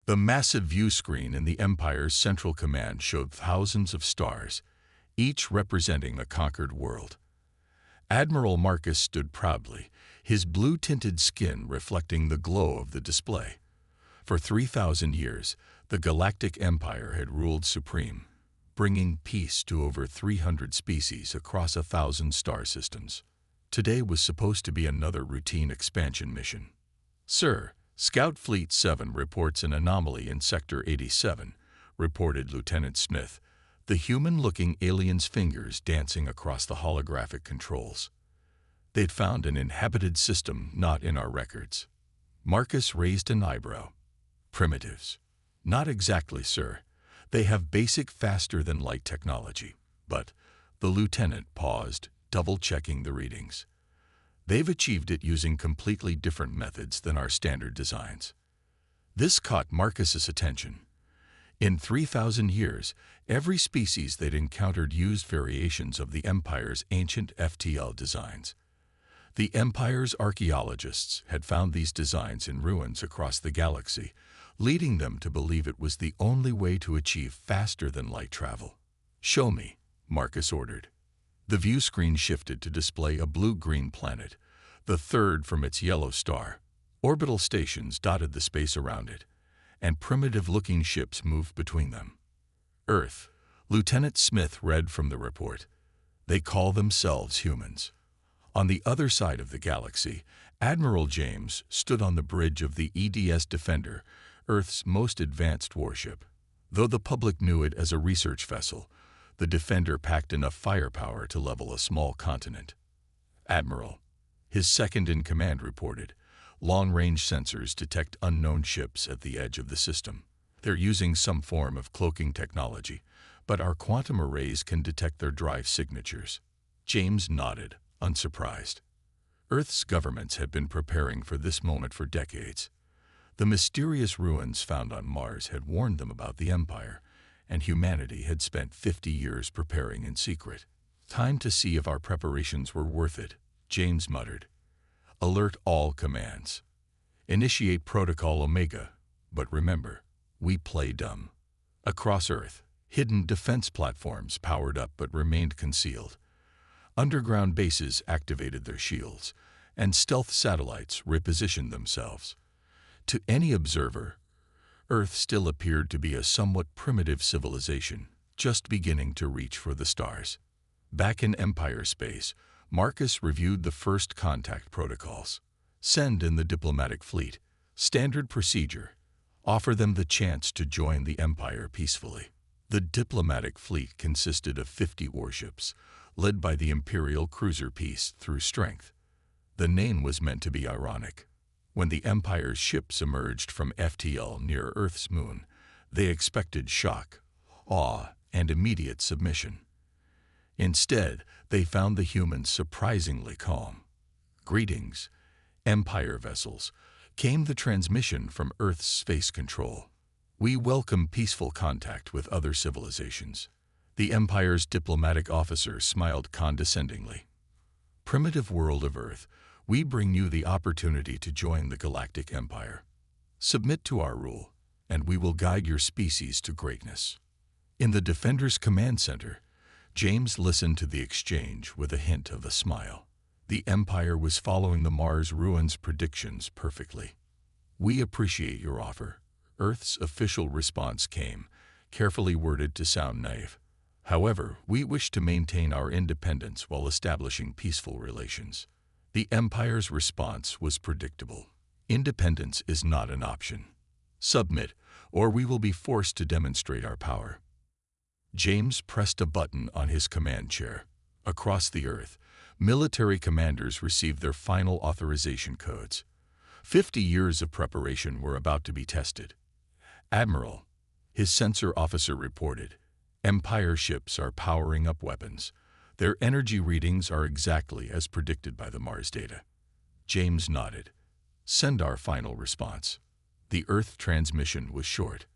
The massive view screen in the Empire's central command showed thousands of stars, each representing a conquered world. Admiral Marcus stood proudly, his blue-tinted skin reflecting the glow of the display. For 3,000 years, the Galactic Empire had ruled supreme, bringing peace to over 300 species across 1,000 star systems. Today was supposed to be another routine expansion mission. "Sir, Scout Fleet 7 reports an anomaly in Sector 87, reported Lieutenant Smith, the human-looking alien's fingers dancing across the holographic controls. They'd found an inhabited system not in our records. Marcus raised an eyebrow. Primitives. Not exactly, sir. They have basic faster-than-light technology. But the lieutenant paused, double-checking the readings. They've achieved it using completely different methods than our standard designs. This caught Marcus's attention. In 3,000 years, every species they'd encountered used variations of the Empire's ancient FTL designs. The Empire's archaeologists had found these designs in ruins across the galaxy, leading them to believe it was the only way to achieve faster-than-light travel. "Show me," Marcus ordered. The view screen shifted to display a blue-green planet, the third from its yellow star. Orbital stations dotted the space around it, and primitive-looking ships moved between them. "Earth," Lieutenant Smith read from the report. "They call themselves humans." On the other side of the galaxy, Admiral James stood on the bridge of the EDS Defender, Earth's most advanced warship. Though the public knew it as a research vessel, the Defender packed enough firepower to level a small continent. "Admiral," his second-in-command reported, "long-range sensors detect unknown ships at the edge of the system. They're using some form of cloaking technology, but our quantum arrays can detect their drive signatures." James nodded, unsurprised. Earth's governments had been preparing for this moment for decades. The mysterious ruins found on Mars had warned them about the Empire, and humanity had spent 50 years preparing in secret. "Time to see if our preparations were worth it," James muttered. "Alert all commands. Initiate Protocol Omega, but remember, we play dumb." Across Earth, hidden defense platforms powered up but remained concealed. Underground bases activated their shields, and stealth satellites repositioned themselves. To any observer, Earth still appeared to be a somewhat primitive civilization, just beginning to reach for the stars. Back in Empire space, Marcus reviewed the first contact protocols. Send in the diplomatic fleet. Standard procedure. Offer them the chance to join the Empire peacefully. The diplomatic fleet consisted of 50 warships, led by the Imperial cruiser Peace through Strength. The name was meant to be ironic. When the Empire's ships emerged from FTL near Earth's moon, they expected shock, awe, and immediate submission. Instead, they found the humans surprisingly calm. "Greetings, Empire vessels," came the transmission from Earth's space control. "We welcome peaceful contact with other civilizations." The Empire's diplomatic officer smiled condescendingly. "Primitive world of Earth, we bring you the opportunity to join the Galactic Empire. Submit to our rule, and we will guide your species to greatness." In the Defender's command center, James listened to the exchange with a hint of a smile. The Empire was following the Mars ruins predictions perfectly. "We appreciate your offer." Earth's official response came, carefully worded to sound naive. "However, we wish to maintain our independence while establishing peaceful relations." The Empire's response was predictable. "Independence is not an option. Submit, or we will be forced to demonstrate our power." James pressed a button on his command chair. Across the Earth, military commanders received their final authorization codes. 50 years of preparation were about to be tested. "Admiral," his sensor officer reported, "Empire ships are powering up weapons. Their energy readings are exactly as predicted by the Mars data." James nodded. "Send our final response." The Earth transmission was short.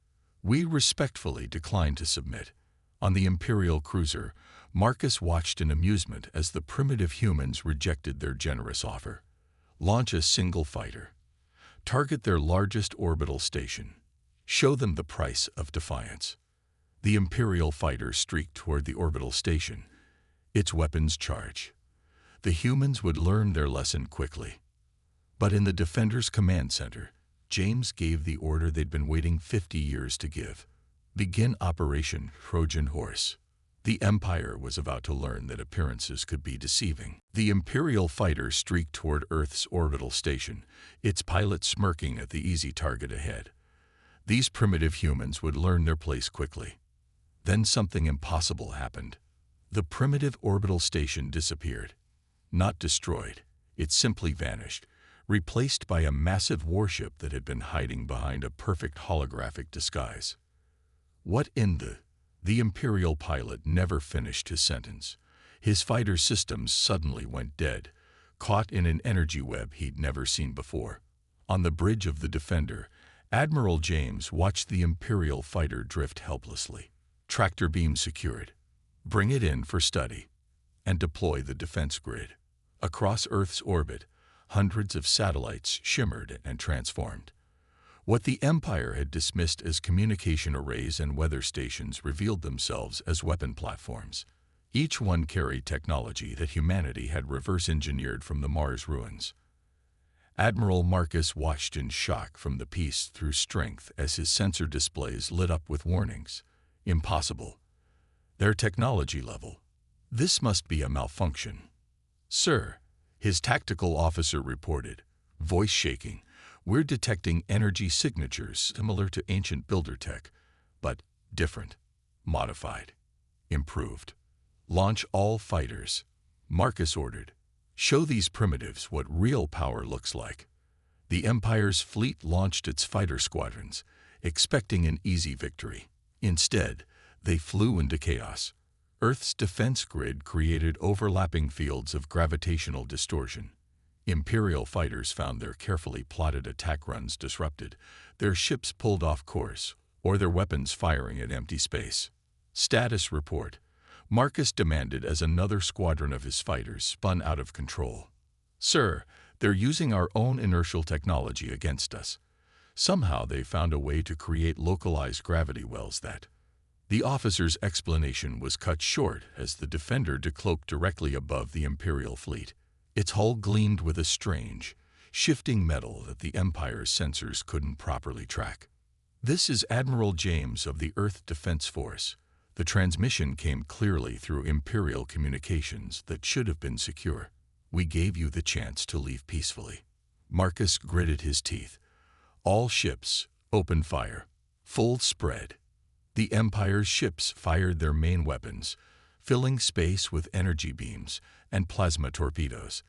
"We respectfully decline to submit." On the Imperial cruiser, Marcus watched in amusement as the primitive humans rejected their generous offer. "Launch a single fighter. Target their largest orbital station. Show them the price of defiance. The Imperial fighter streaked toward the orbital station, its weapons charged. The humans would learn their lesson quickly. But in the Defender's command center, James gave the order they'd been waiting 50 years to give. Begin Operation Trojan Horse. The Empire was about to learn that appearances could be deceiving. The Imperial fighter streaked toward Earth's orbital station, its pilot smirking at the easy target ahead. These primitive humans would learn their place quickly. Then something impossible happened. The primitive orbital station disappeared. Not destroyed, it simply vanished, replaced by a massive warship that had been hiding behind a perfect holographic disguise. What in the Imperial pilot never finished his sentence. His fighter systems suddenly went dead, caught in an energy web he'd never seen before. On the bridge of the Defender, Admiral James watched the Imperial fighter drift helplessly. Tractor beam secured. Bring it in for study. And deploy the defense grid. Across Earth's orbit, hundreds of satellites shimmered and transformed. What the Empire had dismissed as communication arrays and weather stations revealed themselves as weapon platforms. Each one carried technology that humanity had reverse-engineered from the Mars ruins. Admiral Marcus watched in shock from the piece through strength as his sensor displays lit up with warnings. Impossible. Their technology level. This must be a malfunction. Sir, his tactical officer reported, voice shaking, we're detecting energy signatures similar to ancient builder tech, but different, modified, improved. Launch all fighters. Marcus ordered. Show these primitives what real power looks like. The Empire's fleet launched its fighter squadrons, expecting an easy victory. Instead, they flew into chaos. Earth's defense grid created overlapping fields of gravitational distortion. Imperial fighters found their carefully plotted attack runs disrupted, their ships pulled off course, or their weapons firing at empty space. Status report. Marcus demanded as another squadron of his fighters spun out of control. Sir, they're using our own inertial technology against us. Somehow they found a way to create localized gravity wells that... The officer's explanation was cut short as the Defender decloaked directly above the Imperial fleet. Its hull gleamed with a strange, shifting metal that the Empire's sensors couldn't properly track. This is Admiral James of the Earth Defense Force. The transmission came clearly through Imperial communications that should have been secure. We gave you the chance to leave peacefully. Marcus gritted his teeth. All ships, open fire. Full spread. The Empire's ships fired their main weapons, filling space with energy beams and plasma torpedoes.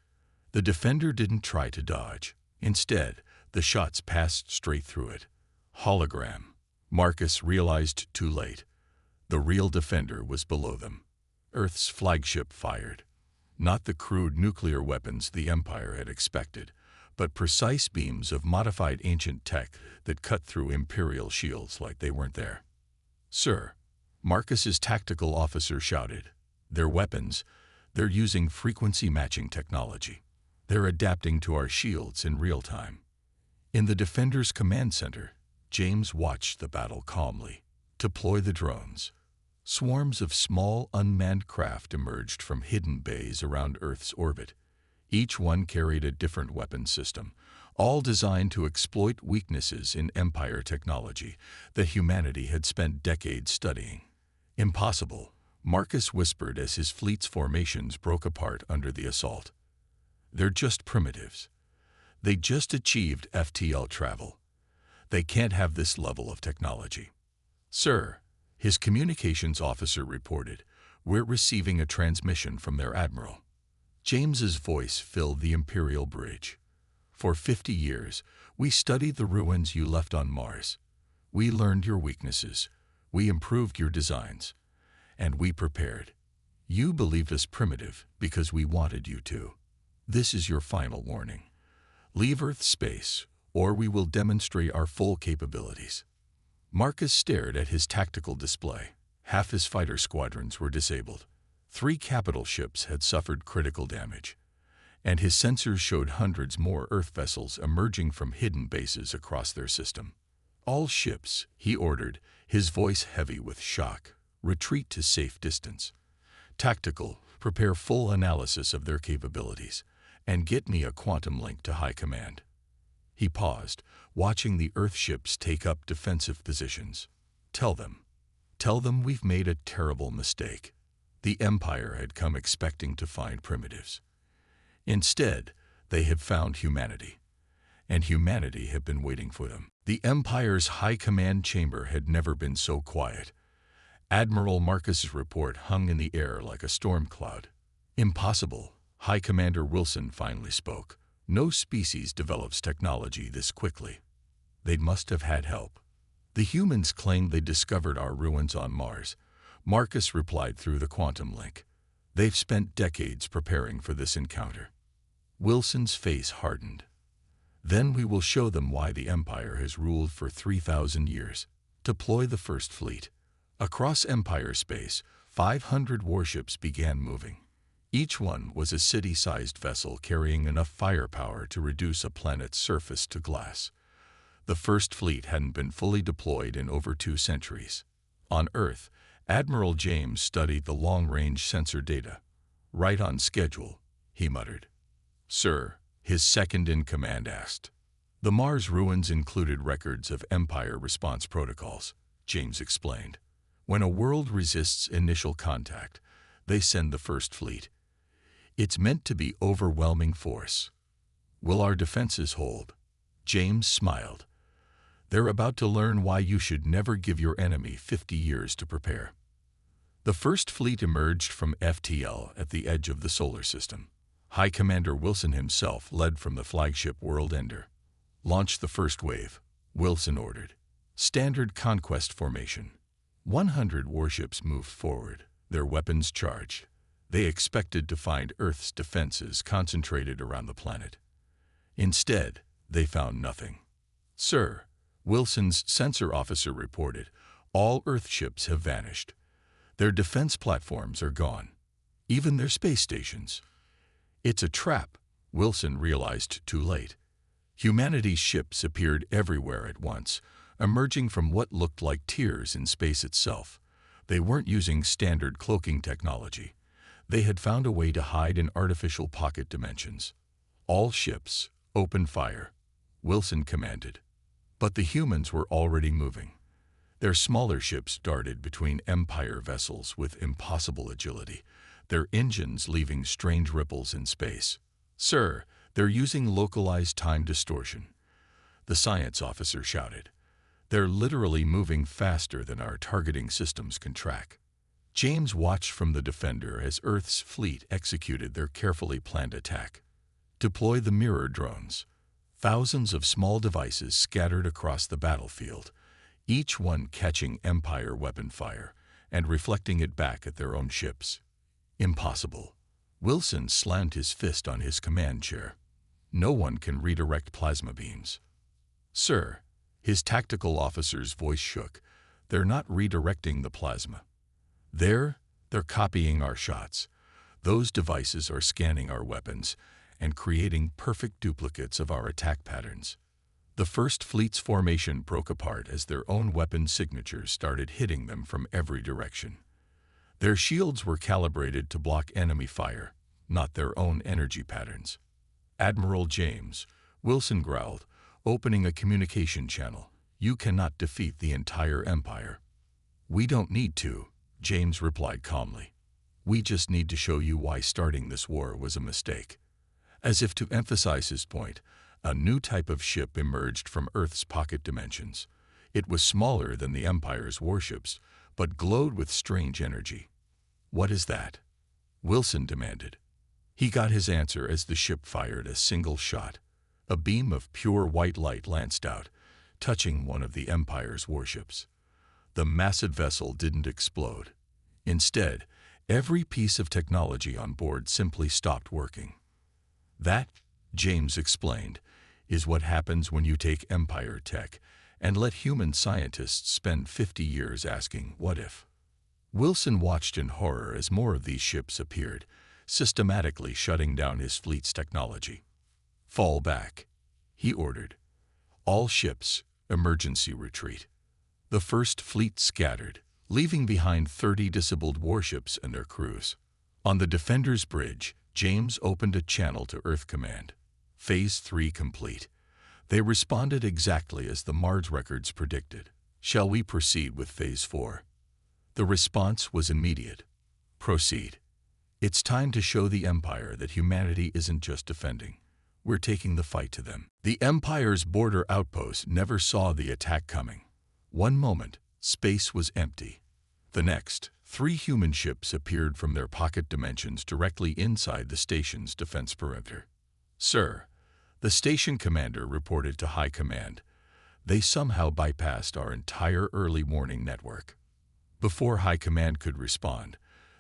The Defender didn't try to dodge. Instead, the shots passed straight through it. Hologram. Marcus realized too late. The real Defender was below them. Earth's flagship fired. Not the crude nuclear weapons the Empire had expected, but precise beams of modified ancient tech that cut through Imperial shields like they weren't there. Sir, Marcus's tactical officer shouted, their weapons, they're using frequency matching technology. They're adapting to our shields in real time. In the Defender's command center, James watched the battle calmly. Deploy the drones. Swarms of small, unmanned craft emerged from hidden bays around Earth's orbit. Each one carried a different weapon system, all designed to exploit weaknesses in Empire technology that humanity had spent decades studying. Impossible, Marcus whispered as his fleet's formations broke apart under the assault. They're just primitives. They just achieved FTL travel. They can't have this level of technology. Sir, his communications officer reported, we're receiving a transmission from their admiral. James's voice filled the Imperial bridge. For 50 years, we studied the ruins you left on Mars. We learned your weaknesses. We improved your designs. And we prepared. You believed us primitive because we wanted you to. This is your final warning. Leave Earth space, or we will demonstrate our full capabilities. Marcus stared at his tactical display. Half his fighter squadrons were disabled. 3 capital ships had suffered critical damage, and his sensors showed hundreds more Earth vessels emerging from hidden bases across their system. All ships, he ordered, his voice heavy with shock. Retreat to safe distance. Tactical, prepare full analysis of their capabilities. And get me a quantum link to High Command. He paused, watching the Earthships take up defensive positions. Tell them we've made a terrible mistake. The Empire had come expecting to find primitives. Instead, they had found humanity. And humanity had been waiting for them. The Empire's High Command chamber had never been so quiet. Admiral Marcus's report hung in the air like a storm cloud. Impossible, High Commander Wilson finally spoke. No species develops technology this quickly. They must have had help. The humans claimed they discovered our ruins on Mars. Marcus replied through the quantum link. They've spent decades preparing for this encounter. Wilson's face hardened. Then we will show them why the Empire has ruled for 3,000 years. Deploy the first fleet. Across Empire space, 500 warships began moving. Each one was a city-sized vessel carrying enough firepower to reduce a planet's surface to glass. The first fleet hadn't been fully deployed in over 2 centuries. On Earth, Admiral James studied the long-range sensor data. Right on schedule, he muttered. Sir, his second-in-command asked. The Mars ruins included records of Empire response protocols, James explained. When a world resists initial contact, they send the first fleet. It's meant to be overwhelming force. Will our defenses hold? James smiled. They're about to learn why you should never give your enemy 50 years to prepare. The first fleet emerged from FTL at the edge of the solar system. High Commander Wilson himself led from the flagship World Ender. Launch the first wave, Wilson ordered. Standard conquest formation. 100 warships moved forward, their weapons charged. They expected to find Earth's defenses concentrated around the planet. Instead, they found nothing. Sir, Wilson's sensor officer reported, all Earthships have vanished. Their defense platforms are gone, even their space stations. It's a trap, Wilson realized too late. Humanity's ships appeared everywhere at once, emerging from what looked like tiers in space itself. They weren't using standard cloaking technology. They had found a way to hide in artificial pocket dimensions. All ships, open fire, Wilson commanded. But the humans were already moving. Their smaller ships darted between Empire vessels with impossible agility, their engines leaving strange ripples in space. Sir, they're using localized time distortion, the science officer shouted. They're literally moving faster than our targeting systems can track. James watched from the Defender as Earth's fleet executed their carefully planned attack. Deploy the mirror drones. Thousands of small devices scattered across the battlefield, each one catching Empire weapon fire and reflecting it back at their own ships. Impossible. Wilson slammed his fist on his command chair. No one can redirect plasma beams. Sir, his tactical officer's voice shook. They're not redirecting the plasma. They're copying our shots. Those devices are scanning our weapons and creating perfect duplicates of our attack patterns. The first fleet's formation broke apart as their own weapon signatures started hitting them from every direction. Their shields were calibrated to block enemy fire, not their own energy patterns. Admiral James, Wilson growled, opening a communication channel. You cannot defeat the entire Empire. We don't need to, James replied calmly. We just need to show you why starting this war was a mistake. As if to emphasize his point, a new type of ship emerged from Earth's pocket dimensions. It was smaller than the Empire's warships, but glowed with strange energy. What is that? Wilson demanded. He got his answer as the ship fired a single shot. A beam of pure white light lanced out, touching one of the Empire's warships. The massive vessel didn't explode. Instead, every piece of technology on board simply stopped working. That, James explained, is what happens when you take Empire tech and let human scientists spend 50 years asking, what if? Wilson watched in horror as more of these ships appeared, systematically shutting down his fleet's technology. Fall back, he ordered. All ships, emergency retreat. The First Fleet scattered, leaving behind 30 disabled warships and their crews. On the Defender's Bridge, James opened a channel to Earth Command. Phase 3 complete. They responded exactly as the Mars records predicted. Shall we proceed with Phase 4? The response was immediate. Proceed. It's time to show the Empire that humanity isn't just defending. We're taking the fight to them. The Empire's border outpost never saw the attack coming. One moment, space was empty. The next, 3 human ships appeared from their pocket dimensions directly inside the station's defense perimeter. Sir, the station commander reported to High Command. They somehow bypassed our entire early warning network. Before High Command could respond,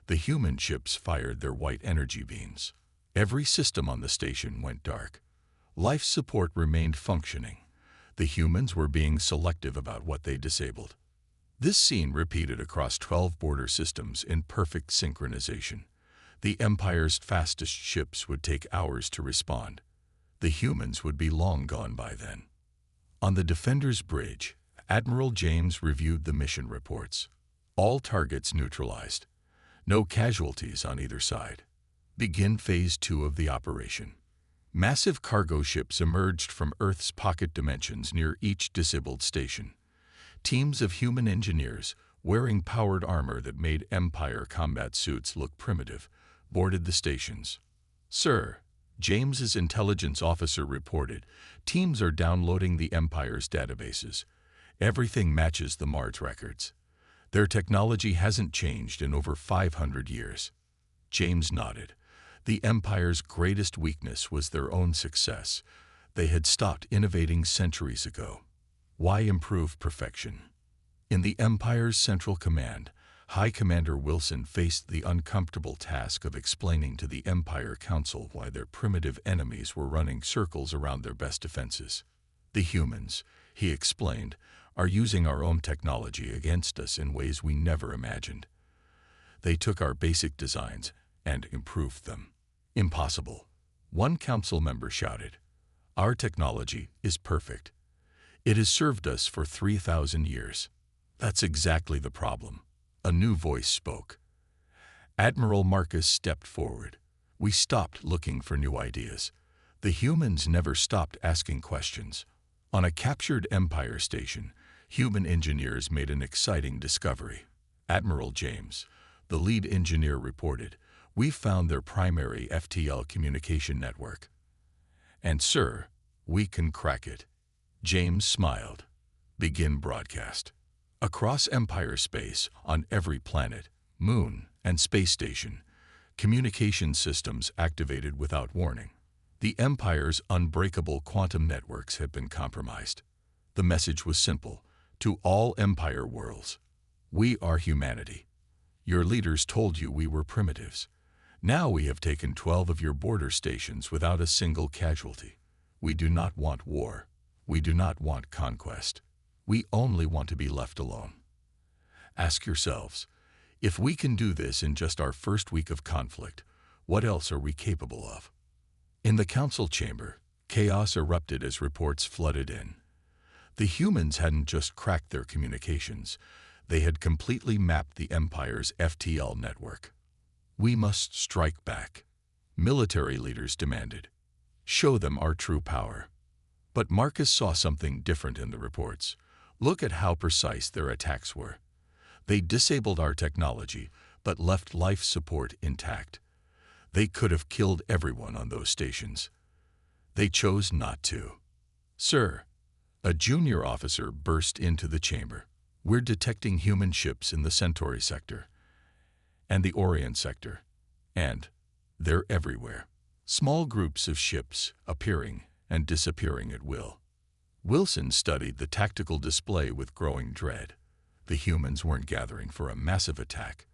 the human ships fired their white energy beams. Every system on the station went dark. Life support remained functioning. The humans were being selective about what they disabled. This scene repeated across 12 border systems in perfect synchronization. The Empire's fastest ships would take hours to respond. The humans would be long gone by then. On the Defender's Bridge, Admiral James reviewed the mission reports. All targets neutralized. No casualties on either side. Begin Phase 2 of the operation. Massive cargo ships emerged from Earth's pocket dimensions near each disabled station. Teams of human engineers, wearing powered armor that made Empire combat suits look primitive, boarded the stations. Sir, James's intelligence officer reported, teams are downloading the Empire's databases. Everything matches the Mars records. Their technology hasn't changed in over 500 years. James nodded. The Empire's greatest weakness was their own success. They had stopped innovating centuries ago. Why improve perfection? In the Empire's Central Command, High Commander Wilson faced the uncomfortable task of explaining to the Empire Council why their primitive enemies were running circles around their best defenses. The humans, he explained, are using our own technology against us in ways we never imagined. They took our basic designs and improved them. Impossible. One council member shouted. Our technology is perfect. It has served us for 3,000 years. That's exactly the problem. A new voice spoke. Admiral Marcus stepped forward. We stopped looking for new ideas. The humans never stopped asking questions. On a captured Empire station, human engineers made an exciting discovery. Admiral James, the lead engineer, reported, "We've found their primary FTL communication network. And sir, we can crack it." James smiled. Begin broadcast. Across Empire space, on every planet, moon, and space station, communication systems activated without warning. The Empire's unbreakable quantum networks had been compromised. The message was simple. To all Empire worlds, we are humanity. Your leaders told you we were primitives. Now we have taken 12 of your border stations without a single casualty. We do not want war. We do not want conquest. We only want to be left alone. Ask yourselves, if we can do this in just our first week of conflict, what else are we capable of? In the council chamber, chaos erupted as reports flooded in. The humans hadn't just cracked their communications, they had completely mapped the Empire's FTL network. We must strike back. Military leaders demanded. Show them our true power. But Marcus saw something different in the reports. Look at how precise their attacks were. They disabled our technology, but left life support intact. They could have killed everyone on those stations. They chose not to. Sir, a junior officer burst into the chamber. We're detecting human ships in the Centauri sector and the Orient sector, and they're everywhere. Small groups of ships appearing and disappearing at will. Wilson studied the tactical display with growing dread. The humans weren't gathering for a massive attack.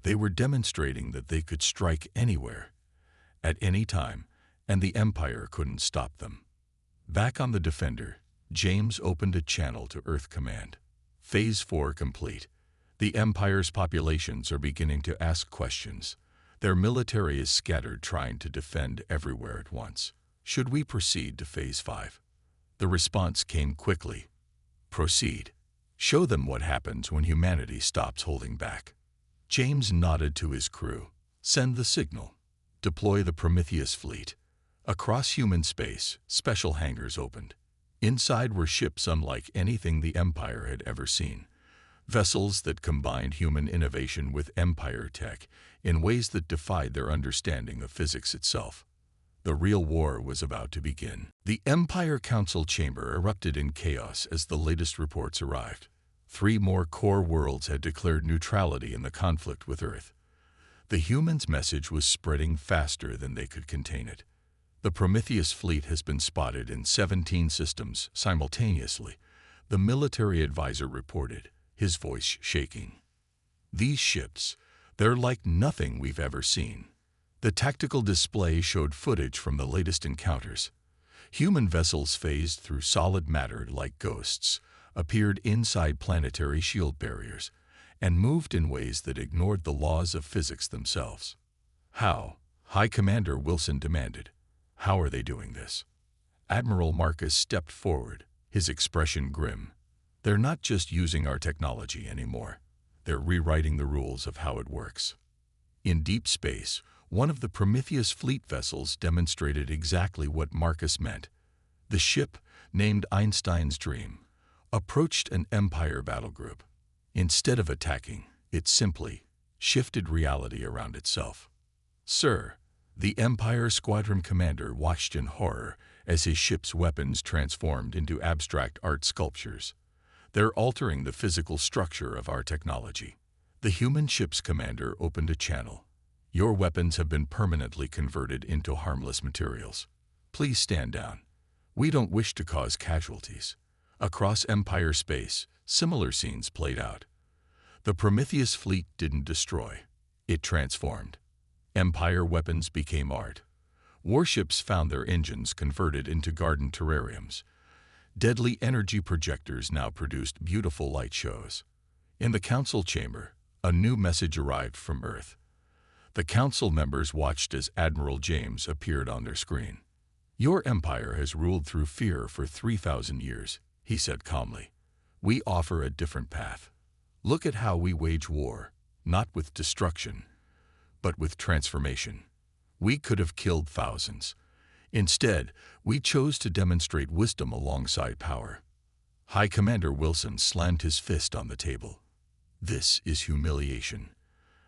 They were demonstrating that they could strike anywhere, at any time, and the Empire couldn't stop them. Back on the Defender, James opened a channel to Earth Command. Phase 4 complete. The Empire's populations are beginning to ask questions. Their military is scattered trying to defend everywhere at once. Should we proceed to Phase 5? The response came quickly. Proceed. Show them what happens when humanity stops holding back. James nodded to his crew. Send the signal. Deploy the Prometheus fleet. Across human space, special hangars opened. Inside were ships unlike anything the Empire had ever seen. Vessels that combined human innovation with Empire tech in ways that defied their understanding of physics itself. The real war was about to begin. The Empire Council chamber erupted in chaos as the latest reports arrived. 3 more core worlds had declared neutrality in the conflict with Earth. The humans' message was spreading faster than they could contain it. The Prometheus fleet has been spotted in 17 systems simultaneously, the military advisor reported, his voice shaking. These ships, they're like nothing we've ever seen. The tactical display showed footage from the latest encounters. Human vessels phased through solid matter like ghosts, appeared inside planetary shield barriers, and moved in ways that ignored the laws of physics themselves. How? High Commander Wilson demanded. How are they doing this? Admiral Marcus stepped forward, his expression grim. They're not just using our technology anymore. They're rewriting the rules of how it works. In deep space, one of the Prometheus fleet vessels demonstrated exactly what Marcus meant. The ship, named Einstein's Dream, approached an Empire battle group. Instead of attacking, it simply shifted reality around itself. Sir, the Empire Squadron Commander watched in horror as his ship's weapons transformed into abstract art sculptures. They're altering the physical structure of our technology. The human ship's commander opened a channel. Your weapons have been permanently converted into harmless materials. Please stand down. We don't wish to cause casualties. Across Empire space, similar scenes played out. The Prometheus fleet didn't destroy. It transformed. Empire weapons became art. Warships found their engines converted into garden terrariums. Deadly energy projectors now produced beautiful light shows. In the council chamber, a new message arrived from Earth. The council members watched as Admiral James appeared on their screen. Your empire has ruled through fear for 3,000 years, he said calmly. We offer a different path. Look at how we wage war, not with destruction, but with transformation. We could have killed thousands. Instead, we chose to demonstrate wisdom alongside power. High Commander Wilson slammed his fist on the table. This is humiliation.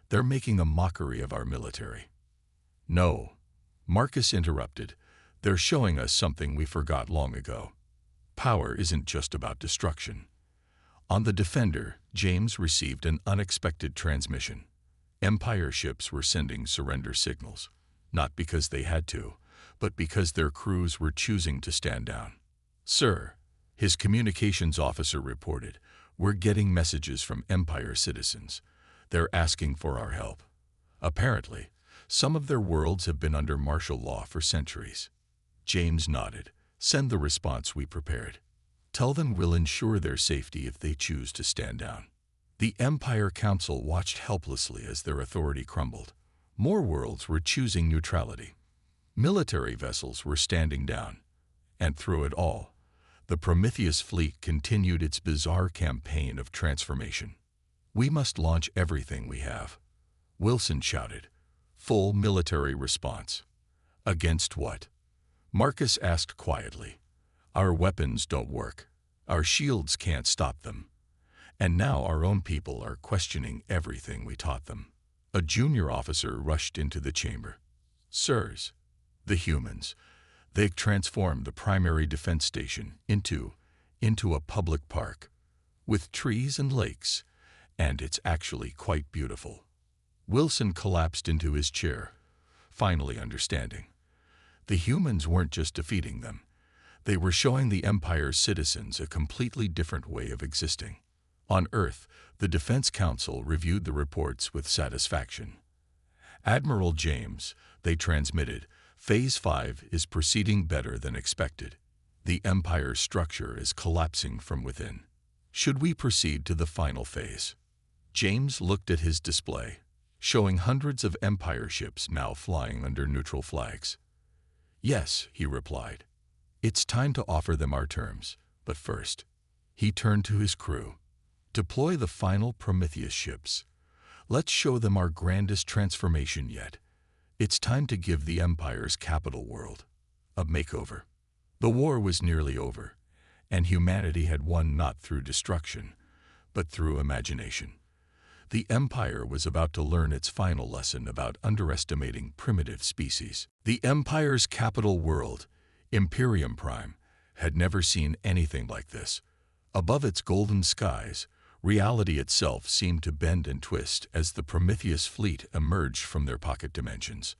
They're making a mockery of our military. No, Marcus interrupted. They're showing us something we forgot long ago. Power isn't just about destruction. On the Defender, James received an unexpected transmission. Empire ships were sending surrender signals, not because they had to, but because their crews were choosing to stand down. Sir, his communications officer reported, we're getting messages from Empire citizens. They're asking for our help. Apparently, some of their worlds have been under martial law for centuries. James nodded. Send the response we prepared. Tell them we'll ensure their safety if they choose to stand down. The Empire Council watched helplessly as their authority crumbled. More worlds were choosing neutrality. Military vessels were standing down. And through it all, the Prometheus fleet continued its bizarre campaign of transformation. We must launch everything we have, Wilson shouted. Full military response. Against what? Marcus asked quietly. Our weapons don't work. Our shields can't stop them. And now our own people are questioning everything we taught them. A junior officer rushed into the chamber. Sirs, the humans, they've transformed the primary defense station into a public park, with trees and lakes, and it's actually quite beautiful. Wilson collapsed into his chair, finally understanding. The humans weren't just defeating them. They were showing the Empire's citizens a completely different way of existing. On Earth, the Defense Council reviewed the reports with satisfaction. Admiral James, they transmitted, Phase 5 is proceeding better than expected. The Empire's structure is collapsing from within. Should we proceed to the final phase? James looked at his display, showing hundreds of Empire ships now flying under neutral flags. Yes, he replied. It's time to offer them our terms, but first, He turned to his crew. Deploy the final Prometheus ships. Let's show them our grandest transformation yet. It's time to give the Empire's capital world a makeover. The war was nearly over, and humanity had won not through destruction, but through imagination. The Empire was about to learn its final lesson about underestimating primitive species. The Empire's capital world, Imperium Prime, had never seen anything like this. Above its golden skies, reality itself seemed to bend and twist as the Prometheus fleet emerged from their pocket dimensions.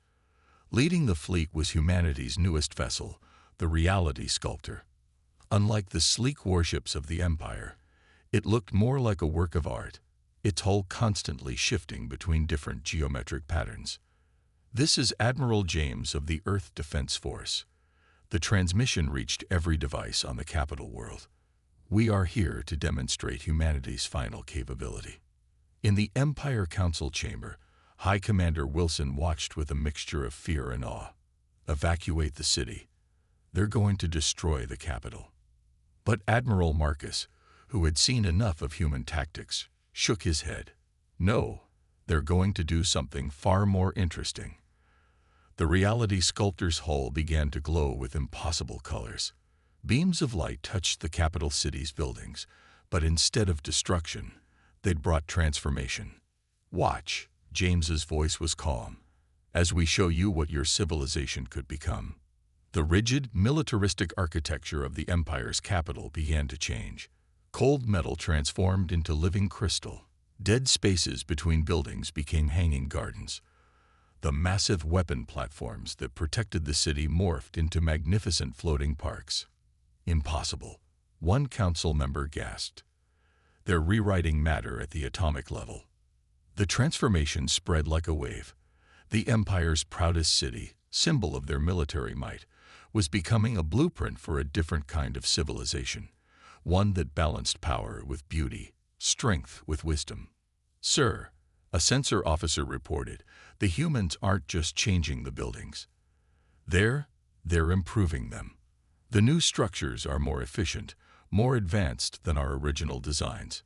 Leading the fleet was humanity's newest vessel, the Reality Sculptor. Unlike the sleek warships of the Empire, it looked more like a work of art, its hull constantly shifting between different geometric patterns. This is Admiral James of the Earth Defense Force. The transmission reached every device on the capital world. We are here to demonstrate humanity's final capability. In the Empire Council chamber, High Commander Wilson watched with a mixture of fear and awe. Evacuate the city. They're going to destroy the capital. But Admiral Marcus, who had seen enough of human tactics, shook his head. No, they're going to do something far more interesting. The Reality Sculptor's hull began to glow with impossible colors. Beams of light touched the capital city's buildings, but instead of destruction, they'd brought transformation. Watch, James's voice was calm, as we show you what your civilization could become. The rigid, militaristic architecture of the Empire's capital began to change. Cold metal transformed into living crystal. Dead spaces between buildings became hanging gardens. The massive weapon platforms that protected the city morphed into magnificent floating parks. Impossible, one council member gasped. They're rewriting matter at the atomic level. The transformation spread like a wave. The Empire's proudest city, symbol of their military might, was becoming a blueprint for a different kind of civilization, one that balanced power with beauty, strength with wisdom. Sir, a sensor officer reported, the humans aren't just changing the buildings. They're improving them. The new structures are more efficient, more advanced than our original designs.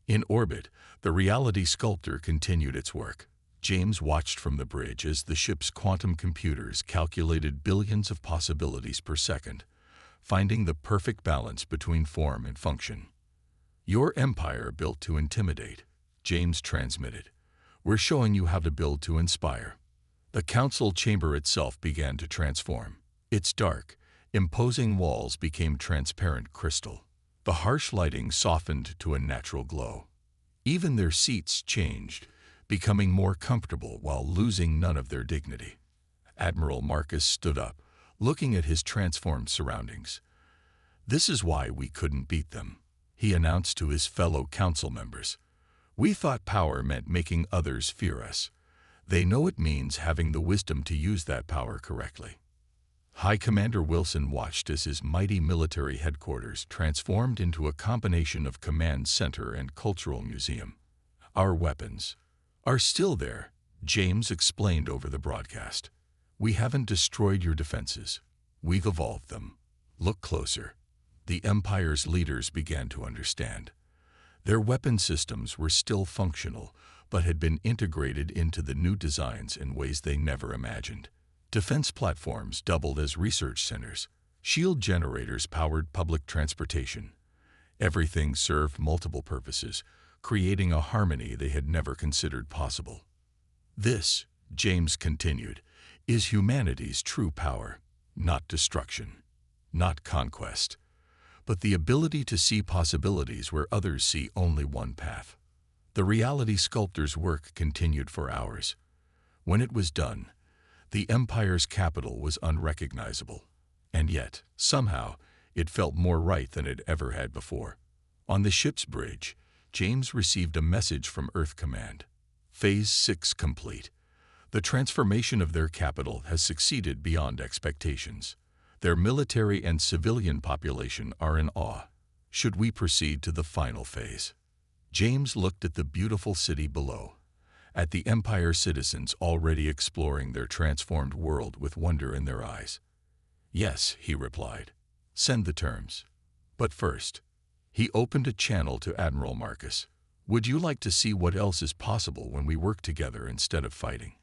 In orbit, the Reality Sculptor continued its work. James watched from the bridge as the ship's quantum computers calculated billions of possibilities per second, finding the perfect balance between form and function. Your empire built to intimidate, James transmitted. We're showing you how to build to inspire. The council chamber itself began to transform. Its dark, imposing walls became transparent crystal. The harsh lighting softened to a natural glow. Even their seats changed, becoming more comfortable while losing none of their dignity. Admiral Marcus stood up, looking at his transformed surroundings. This is why we couldn't beat them, he announced to his fellow council members. We thought power meant making others fear us. They know it means having the wisdom to use that power correctly. High Commander Wilson watched as his mighty military headquarters transformed into a combination of command center and cultural museum. Our weapons are still there, James explained over the broadcast. We haven't destroyed your defenses. We've evolved them. Look closer. The Empire's leaders began to understand. Their weapon systems were still functional, but had been integrated into the new designs in ways they never imagined. Defense platforms doubled as research centers. Shield generators powered public transportation. Everything served multiple purposes, creating a harmony they had never considered possible. This, James continued, is humanity's true power, not destruction, not conquest, but the ability to see possibilities where others see only one path. The Reality Sculptor's work continued for hours. When it was done, the Empire's capital was unrecognizable, and yet, somehow, it felt more right than it ever had before. On the ship's bridge, James received a message from Earth Command. Phase 6 complete. The transformation of their capital has succeeded beyond expectations. Their military and civilian population are in awe. Should we proceed to the final phase? James looked at the beautiful city below, at the Empire citizens already exploring their transformed world with wonder in their eyes. Yes, he replied. Send the terms. But first, He opened a channel to Admiral Marcus. "Would you like to see what else is possible when we work together instead of fighting?"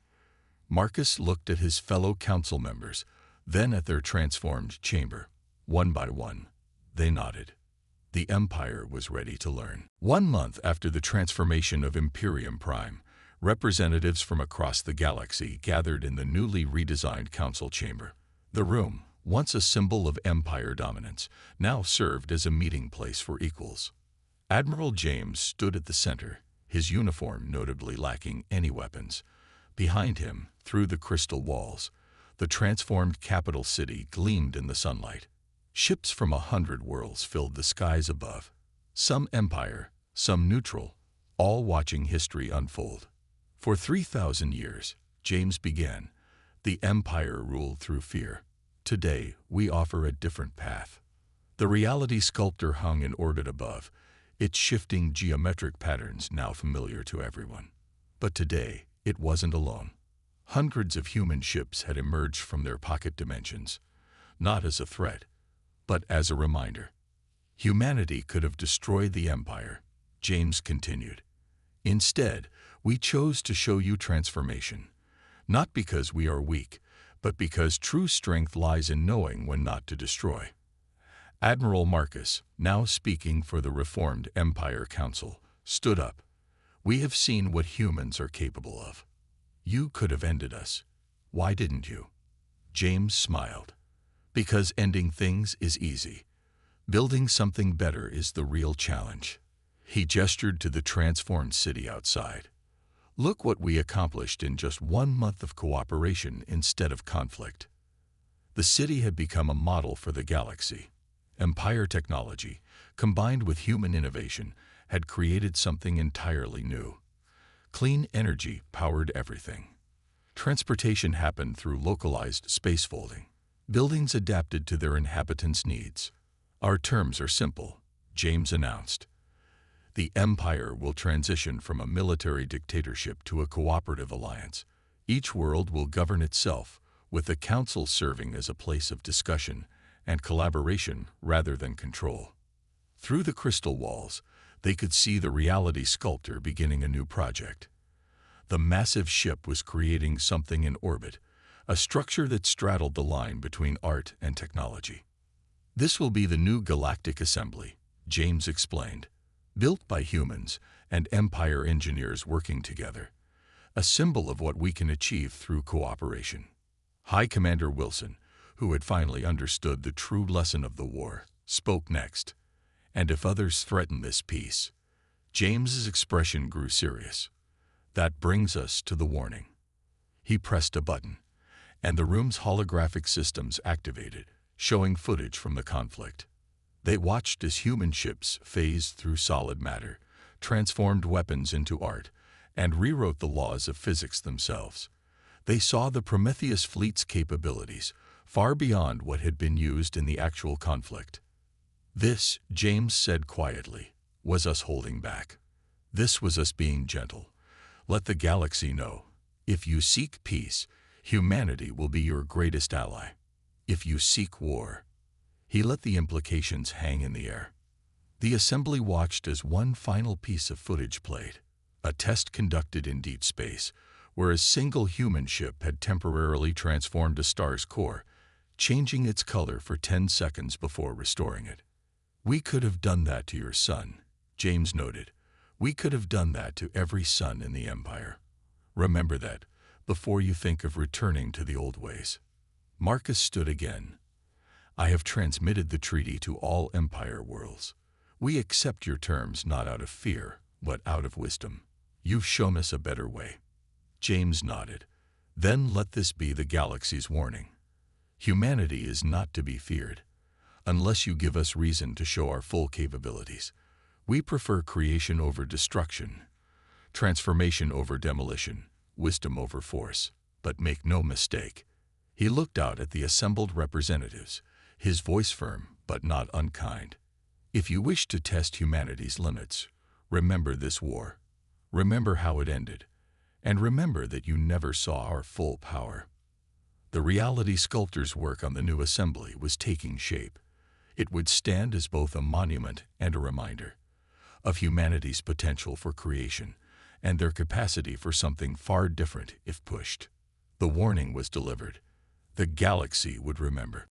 Marcus looked at his fellow council members, then at their transformed chamber. One by one, they nodded. The Empire was ready to learn. 1 month after the transformation of Imperium Prime, representatives from across the galaxy gathered in the newly redesigned council chamber. The room, once a symbol of Empire dominance, now served as a meeting place for equals. Admiral James stood at the center, his uniform notably lacking any weapons. Behind him, through the crystal walls, the transformed capital city gleamed in the sunlight. Ships from 100 worlds filled the skies above, some Empire, some neutral, all watching history unfold. For 3,000 years, James began, the Empire ruled through fear. Today, we offer a different path. The reality sculptor hung in orbit above, its shifting geometric patterns now familiar to everyone. But today, it wasn't alone. Hundreds of human ships had emerged from their pocket dimensions, not as a threat, but as a reminder. Humanity could have destroyed the Empire, James continued. Instead, we chose to show you transformation, not because we are weak, but because true strength lies in knowing when not to destroy. Admiral Marcus, now speaking for the reformed Empire Council, stood up. "We have seen what humans are capable of. You could have ended us. Why didn't you?" James smiled. "Because ending things is easy. Building something better is the real challenge." He gestured to the transformed city outside. "Look what we accomplished in just 1 month of cooperation instead of conflict." The city had become a model for the galaxy. Empire technology, combined with human innovation, had created something entirely new. Clean energy powered everything. Transportation happened through localized space folding. Buildings adapted to their inhabitants' needs. "Our terms are simple," James announced. "The Empire will transition from a military dictatorship to a cooperative alliance. Each world will govern itself, with the Council serving as a place of discussion and collaboration rather than control." Through the crystal walls, they could see the reality sculptor beginning a new project. The massive ship was creating something in orbit, a structure that straddled the line between art and technology. "This will be the new Galactic Assembly," James explained. "Built by humans and Empire engineers working together, a symbol of what we can achieve through cooperation." High Commander Wilson, who had finally understood the true lesson of the war, spoke next. "And if others threaten this peace," James's expression grew serious. "That brings us to the warning." He pressed a button, and the room's holographic systems activated, showing footage from the conflict. They watched as human ships phased through solid matter, transformed weapons into art, and rewrote the laws of physics themselves. They saw the Prometheus fleet's capabilities, far beyond what had been used in the actual conflict. "This," James said quietly, "was us holding back. This was us being gentle. Let the galaxy know, if you seek peace, humanity will be your greatest ally. If you seek war..." He let the implications hang in the air. The assembly watched as one final piece of footage played, a test conducted in deep space, where a single human ship had temporarily transformed a star's core, changing its color for 10 seconds before restoring it. "We could have done that to your son," James noted. "We could have done that to every son in the Empire. Remember that, before you think of returning to the old ways." Marcus stood again. "I have transmitted the treaty to all Empire worlds. We accept your terms not out of fear, but out of wisdom. You've shown us a better way." James nodded. "Then let this be the galaxy's warning. Humanity is not to be feared, unless you give us reason to show our full capabilities. We prefer creation over destruction, transformation over demolition, wisdom over force. But make no mistake." He looked out at the assembled representatives, his voice firm but not unkind. "If you wish to test humanity's limits, remember this war. Remember how it ended. And remember that you never saw our full power." The reality sculptor's work on the new assembly was taking shape. It would stand as both a monument and a reminder of humanity's potential for creation and their capacity for something far different if pushed. The warning was delivered. The galaxy would remember.